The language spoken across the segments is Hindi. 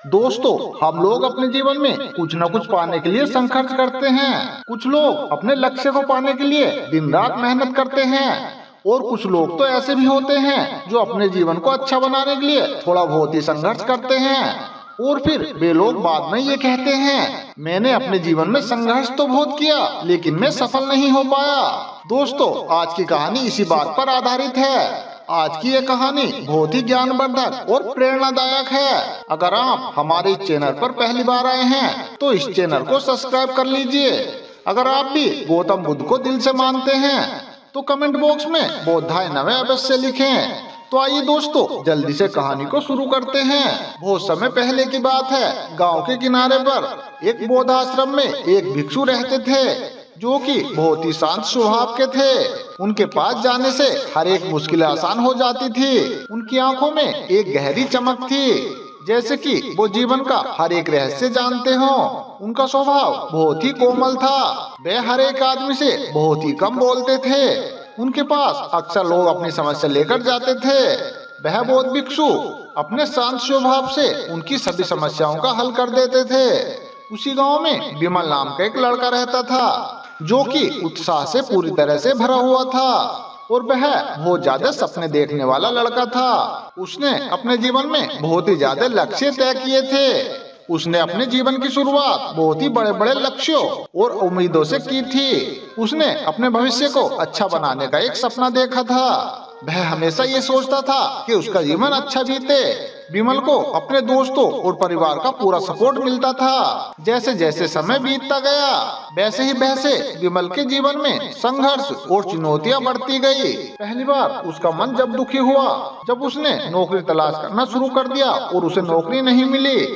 दोस्तों, हम लोग अपने जीवन में कुछ न कुछ पाने के लिए संघर्ष करते हैं। कुछ लोग अपने लक्ष्य को पाने के लिए दिन रात मेहनत करते हैं और कुछ लोग तो ऐसे भी होते हैं जो अपने जीवन को अच्छा बनाने के लिए थोड़ा बहुत ही संघर्ष करते हैं और फिर वे लोग बाद में ये कहते हैं, मैंने अपने जीवन में संघर्ष तो बहुत किया लेकिन मैं सफल नहीं हो पाया। दोस्तों, आज की कहानी इसी बात पर आधारित है। आज की ये कहानी बहुत ही ज्ञानवर्धक और प्रेरणादायक है। अगर आप हमारे इस चैनल पर पहली बार आए हैं तो इस चैनल को सब्सक्राइब कर लीजिए। अगर आप भी गौतम बुद्ध को दिल से मानते हैं तो कमेंट बॉक्स में बौद्धाय नमः अवश्य लिखें। तो आइए दोस्तों, जल्दी से कहानी को शुरू करते हैं। बहुत समय पहले की बात है। गांव के किनारे पर एक बौद्ध आश्रम में एक भिक्षु रहते थे जो कि बहुत ही शांत स्वभाव के थे। उनके पास जाने से हर एक मुश्किल आसान हो जाती थी। उनकी आंखों में एक गहरी चमक थी, जैसे कि वो जीवन का हर एक रहस्य जानते हो। उनका स्वभाव बहुत ही कोमल था। वे हर एक आदमी से बहुत ही कम बोलते थे। उनके पास अक्सर लोग अपनी समस्या लेकर जाते थे। वह बौद्ध भिक्षु अपने शांत स्वभाव से उनकी सभी समस्याओं का हल कर देते थे। उसी गांव में विमल नाम का एक लड़का रहता था जो कि उत्साह से पूरी तरह से भरा हुआ था और वह बहुत ज्यादा सपने देखने वाला लड़का था। उसने अपने जीवन में बहुत ही ज्यादा लक्ष्य तय किए थे। उसने अपने जीवन की शुरुआत बहुत ही बड़े बड़े लक्ष्यों और उम्मीदों से की थी। उसने अपने भविष्य को अच्छा बनाने का एक सपना देखा था। वह हमेशा ये सोचता था कि उसका जीवन अच्छा बीते। विमल को अपने दोस्तों और परिवार का पूरा सपोर्ट मिलता था। जैसे जैसे समय बीतता गया वैसे ही वैसे विमल के जीवन में संघर्ष और चुनौतियां बढ़ती गई। पहली बार उसका मन जब दुखी हुआ जब उसने नौकरी तलाश करना शुरू कर दिया और उसे नौकरी नहीं मिली।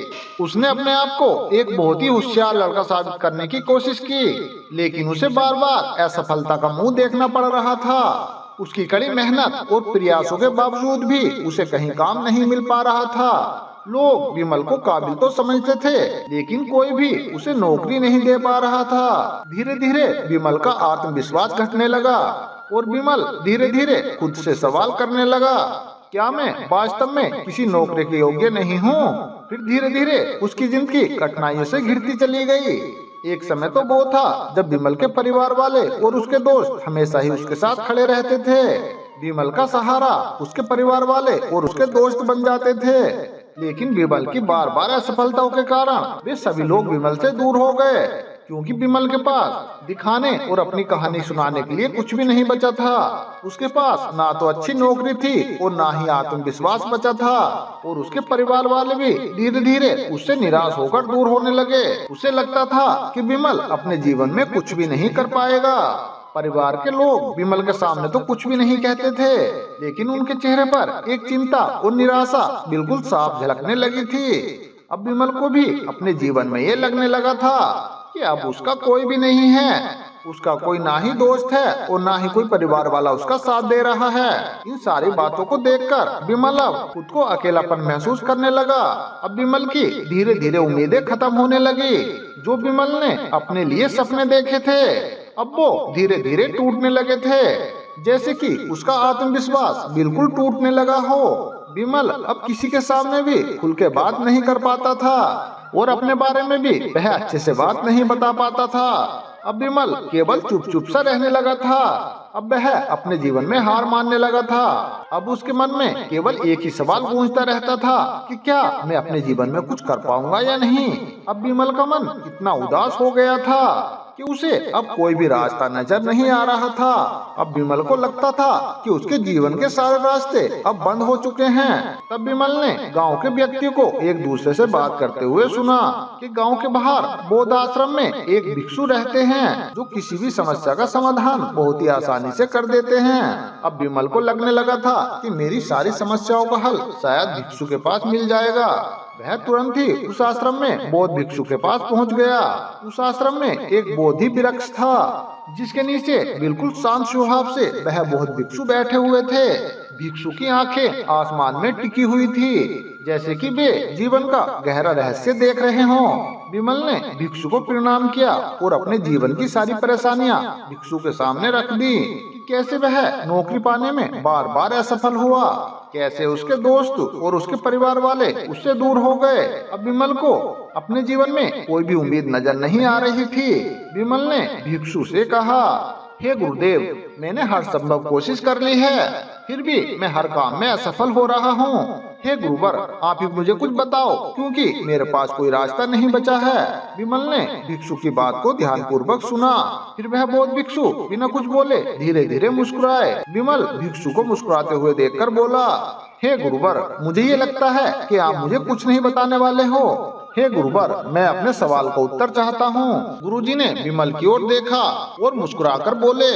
उसने अपने आप को एक बहुत ही होशियार लड़का साबित करने की कोशिश की, लेकिन उसे बार बार असफलता का मुंह देखना पड़ रहा था। उसकी कड़ी मेहनत और प्रयासों के बावजूद भी उसे कहीं काम नहीं मिल पा रहा था। लोग विमल को काबिल तो समझते थे, लेकिन कोई भी उसे नौकरी नहीं दे पा रहा था। धीरे धीरे विमल का आत्मविश्वास घटने लगा और विमल धीरे धीरे खुद से सवाल करने लगा, क्या मैं वास्तव में किसी नौकरी के योग्य नहीं हूँ? फिर धीरे धीरे उसकी जिंदगी कठिनाइयों से घिरती चली गई। एक समय तो वो था जब विमल के परिवार वाले और उसके दोस्त हमेशा ही उसके साथ खड़े रहते थे। विमल का सहारा उसके परिवार वाले और उसके दोस्त बन जाते थे, लेकिन विमल की बार बार असफलताओं के कारण वे सभी लोग विमल से दूर हो गए, क्योंकि विमल के पास दिखाने और अपनी कहानी सुनाने के लिए कुछ भी नहीं बचा था। उसके पास ना तो अच्छी नौकरी थी और ना ही आत्मविश्वास बचा था और उसके परिवार वाले भी धीरे धीरे उससे निराश होकर दूर होने लगे। उसे लगता था कि विमल अपने जीवन में कुछ भी नहीं कर पाएगा। परिवार के लोग विमल के सामने तो कुछ भी नहीं कहते थे, लेकिन उनके चेहरे पर एक चिंता और निराशा बिल्कुल साफ झलकने लगी थी। अब विमल को भी अपने जीवन में ये लगने लगा था कि अब उसका कोई भी नहीं है। उसका कोई ना ही दोस्त है और ना ही कोई परिवार वाला उसका साथ दे रहा है। इन सारी बातों को देखकर विमल अब खुद को अकेलापन महसूस करने लगा। अब विमल की धीरे धीरे उम्मीदें खत्म होने लगी। जो विमल ने अपने लिए सपने देखे थे अब वो धीरे धीरे टूटने लगे थे, जैसे कि उसका आत्मविश्वास बिल्कुल टूटने लगा हो। विमल अब किसी के सामने भी खुल के बात नहीं कर पाता था और अपने बारे में भी वह अच्छे से बात नहीं बता पाता था। अब विमल केवल चुप चुप सा रहने लगा था। अब वह अपने जीवन में हार मानने लगा था। अब उसके मन में केवल एक ही सवाल गूंजता रहता था कि क्या मैं अपने जीवन में कुछ कर पाऊंगा या नहीं। अब विमल का मन इतना उदास हो गया था कि उसे अब कोई भी रास्ता नजर नहीं आ रहा था। अब विमल को लगता था कि उसके जीवन के सारे रास्ते अब बंद हो चुके हैं। तब विमल ने गांव के व्यक्ति को एक दूसरे से बात करते हुए सुना कि गांव के बाहर बौद्ध आश्रम में एक भिक्षु रहते हैं जो किसी भी समस्या का समाधान बहुत ही आसानी से कर देते हैं। अब विमल को लगने लगा था कि मेरी सारी समस्याओं का हल शायद भिक्षु के पास मिल जाएगा। वह तुरंत ही उस आश्रम में बौद्ध भिक्षु के पास पहुंच गया। उस आश्रम में एक बोधि वृक्ष था जिसके नीचे बिल्कुल शांत स्वभाव से वह बौद्ध भिक्षु बैठे हुए थे। भिक्षु की आंखें आसमान में टिकी हुई थी। जैसे कि वे जीवन का गहरा रहस्य देख रहे हों। विमल ने भिक्षु को प्रणाम किया और अपने जीवन की सारी परेशानियां भिक्षु के सामने रख दी कि कैसे वह नौकरी पाने में बार बार असफल हुआ, कैसे उसके दोस्त और उसके परिवार वाले उससे दूर हो गए। अब विमल को अपने जीवन में कोई भी उम्मीद नजर नहीं आ रही थी। विमल ने भिक्षु से कहा, हे गुरुदेव, मैंने हर संभव कोशिश कर ली है, फिर भी मैं हर काम में असफल हो रहा हूँ। हे गुरुवर, आप ही मुझे कुछ बताओ, क्योंकि मेरे पास कोई रास्ता नहीं बचा है। विमल ने भिक्षु की बात को ध्यानपूर्वक सुना, फिर वह बौद्ध भिक्षु बिना कुछ बोले धीरे धीरे मुस्कुराए। विमल भिक्षु को मुस्कुराते हुए देखकर बोला, हे गुरुवर, मुझे ये लगता है कि आप मुझे कुछ नहीं बताने वाले हो। हे गुरुवर, मैं अपने सवाल का उत्तर चाहता हूँ। गुरुजी ने विमल की ओर देखा और मुस्कुराकर बोले,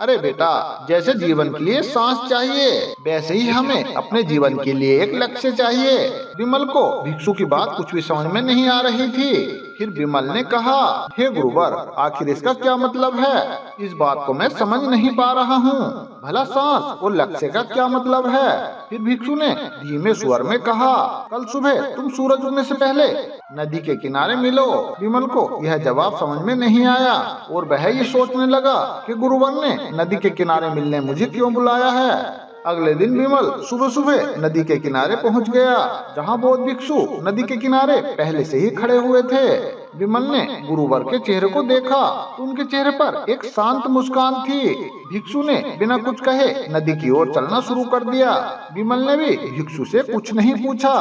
अरे बेटा, जैसे जीवन के लिए सांस चाहिए, वैसे ही हमें अपने जीवन के लिए एक लक्ष्य चाहिए। विमल को भिक्षु की बात कुछ भी समझ में नहीं आ रही थी। फिर विमल ने कहा, हे गुरुवर, आखिर इसका क्या मतलब है? इस बात को मैं समझ नहीं पा रहा हूँ। भला सांस और लक्ष्य का क्या मतलब है? फिर भिक्षु ने धीमे स्वर में कहा, कल सुबह तुम सूरज उगने से पहले नदी के किनारे मिलो। विमल को यह जवाब समझ में नहीं आया और वह ये सोचने लगा कि गुरुवर ने नदी के किनारे मिलने मुझे क्यों बुलाया है। अगले दिन विमल सुबह सुबह नदी के किनारे पहुंच गया, जहां बौद्ध भिक्षु नदी के किनारे पहले से ही खड़े हुए थे। विमल ने गुरुवर के चेहरे को देखा तो उनके चेहरे पर एक शांत मुस्कान थी। भिक्षु ने बिना कुछ कहे नदी की ओर चलना शुरू कर दिया। विमल ने भी भिक्षु से कुछ नहीं पूछा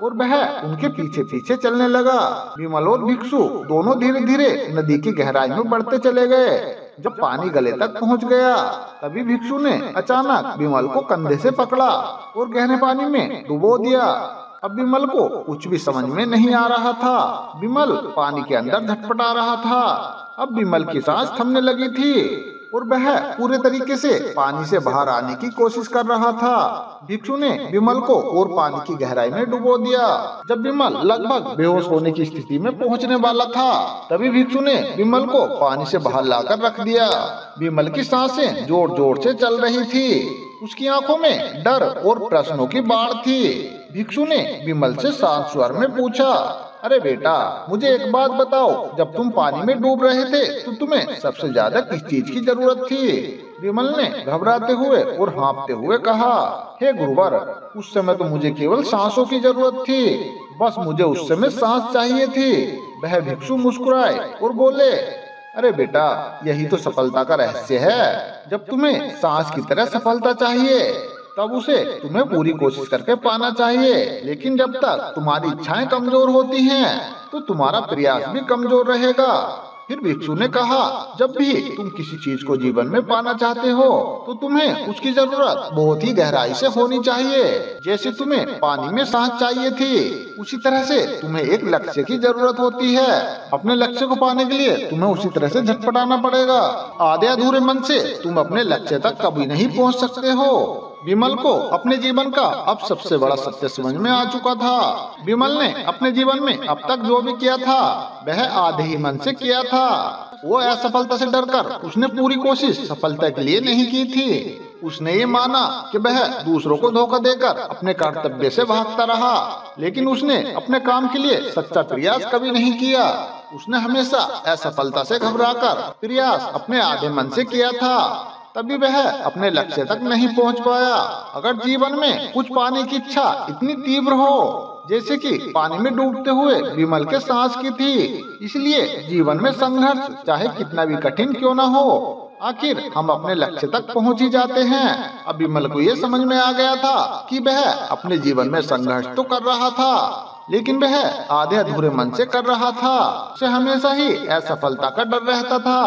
और वह उनके पीछे पीछे चलने लगा। विमल और भिक्षु दोनों धीरे धीरे नदी की गहराई में बढ़ते चले गए। जब पानी गले तक पहुंच गया, तभी भिक्षु ने अचानक विमल को कंधे से पकड़ा और गहरे पानी में डुबो दिया। अब विमल को कुछ भी समझ में नहीं आ रहा था। विमल पानी के अंदर झटपटा रहा था। अब विमल की सांस थमने लगी थी और वह पूरे तरीके से पानी से बाहर आने की कोशिश कर रहा था। भिक्षु ने विमल को और पानी की गहराई में डुबो दिया। जब विमल लगभग बेहोश होने की स्थिति में पहुंचने वाला था, तभी भिक्षु ने विमल को पानी से बाहर लाकर रख दिया। विमल की सांसें जोर जोर से चल रही थी। उसकी आंखों में डर और प्रश्नों की बाढ़ थी। भिक्षु ने विमल से शांत स्वर में पूछा, अरे बेटा, मुझे एक बात बताओ, जब तुम पानी में डूब रहे थे तो तुम्हें सबसे ज्यादा किस चीज की जरूरत थी? विमल ने घबराते हुए और हाँफते हुए कहा, हे गुरुवर, उस समय तो मुझे केवल सांसों की जरूरत थी, बस मुझे उस समय सांस चाहिए थी। वह भिक्षु मुस्कुराए और बोले, अरे बेटा, यही तो सफलता का रहस्य है। जब तुम्हें सांस की तरह सफलता चाहिए, तब उसे तुम्हें पूरी कोशिश करके पाना चाहिए। लेकिन जब तक तुम्हारी इच्छाएं कमजोर होती हैं, तो तुम्हारा प्रयास भी कमजोर रहेगा। फिर भिक्षु ने कहा, जब भी तुम किसी चीज को जीवन में पाना चाहते हो, तो तुम्हें उसकी जरूरत बहुत ही गहराई से होनी चाहिए। जैसे तुम्हें पानी में सांस चाहिए थी, उसी तरह से तुम्हें एक लक्ष्य की जरूरत होती है। अपने लक्ष्य को पाने के लिए तुम्हें उसी तरह से झटपटाना पड़ेगा। आधे अधूरे मन से तुम अपने लक्ष्य तक कभी नहीं पहुंच सकते हो। विमल को अपने जीवन का अब सबसे बड़ा सत्य समझ में आ चुका था। विमल ने अपने जीवन में अब तक जो भी किया था, वह आधे ही मन से किया था। वो असफलता से डरकर उसने पूरी कोशिश सफलता के लिए नहीं की थी। उसने ये माना कि वह दूसरों को धोखा देकर अपने कर्तव्य से भागता रहा, लेकिन उसने अपने काम के लिए सच्चा प्रयास कभी नहीं किया। उसने हमेशा असफलता से घबराकर प्रयास अपने आधे मन से किया था, तभी वह अपने लक्ष्य तक नहीं पहुंच पाया। अगर जीवन में कुछ पाने की इच्छा इतनी तीव्र हो, जैसे कि पानी में डूबते हुए विमल के सांस की थी, इसलिए जीवन में संघर्ष चाहे कितना भी कठिन क्यों न हो, आखिर हम अपने लक्ष्य तक पहुंच ही जाते हैं। अब विमल को ये समझ में आ गया था कि वह अपने जीवन में संघर्ष तो कर रहा था, लेकिन वह आधे अधूरे मन से कर रहा था। उसे हमेशा ही असफलता का डर रहता था।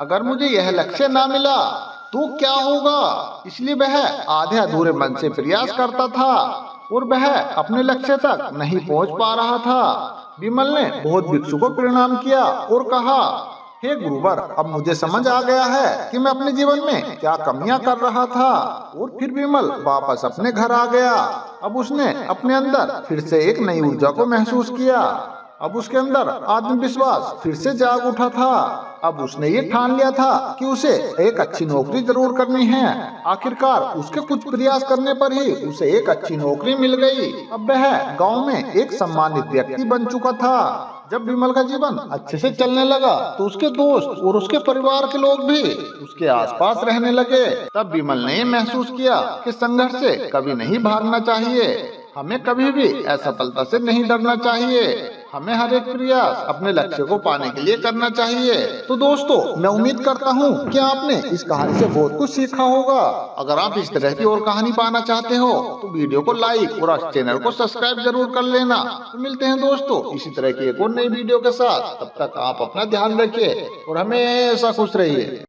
अगर मुझे यह लक्ष्य ना मिला तो क्या होगा, इसलिए वह आधे अधूरे मन से प्रयास करता था और वह अपने लक्ष्य तक नहीं पहुंच पा रहा था। विमल ने बौद्ध भिक्षु को प्रणाम किया और कहा, हे गुरुवर, अब मुझे समझ आ गया है कि मैं अपने जीवन में क्या कमियां कर रहा था। और फिर विमल वापस अपने घर आ गया। अब उसने अपने अंदर फिर से एक नई ऊर्जा को महसूस किया। अब उसके अंदर आत्मविश्वास फिर से जाग उठा था। अब उसने ये ठान लिया था कि उसे एक अच्छी नौकरी जरूर करनी है। आखिरकार उसके कुछ प्रयास करने पर ही उसे एक अच्छी नौकरी मिल गई। अब वह गांव में एक सम्मानित व्यक्ति बन चुका था। जब विमल का जीवन अच्छे से चलने लगा तो उसके दोस्त और उसके परिवार के लोग भी उसके आसपास रहने लगे। तब विमल ने महसूस किया कि संघर्ष से कभी नहीं भागना चाहिए। हमें कभी भी असफलता से नहीं डरना चाहिए। हमें हर एक प्रयास अपने लक्ष्य को पाने के लिए करना चाहिए। तो दोस्तों, मैं उम्मीद करता हूँ कि आपने इस कहानी से बहुत कुछ सीखा होगा। अगर आप इस तरह की और कहानी पाना चाहते हो तो वीडियो को लाइक और चैनल को सब्सक्राइब जरूर कर लेना। तो मिलते हैं दोस्तों इसी तरह की एक और नई वीडियो के साथ। तब तक आप अपना ध्यान रखिए और हमेशा खुश रहिए।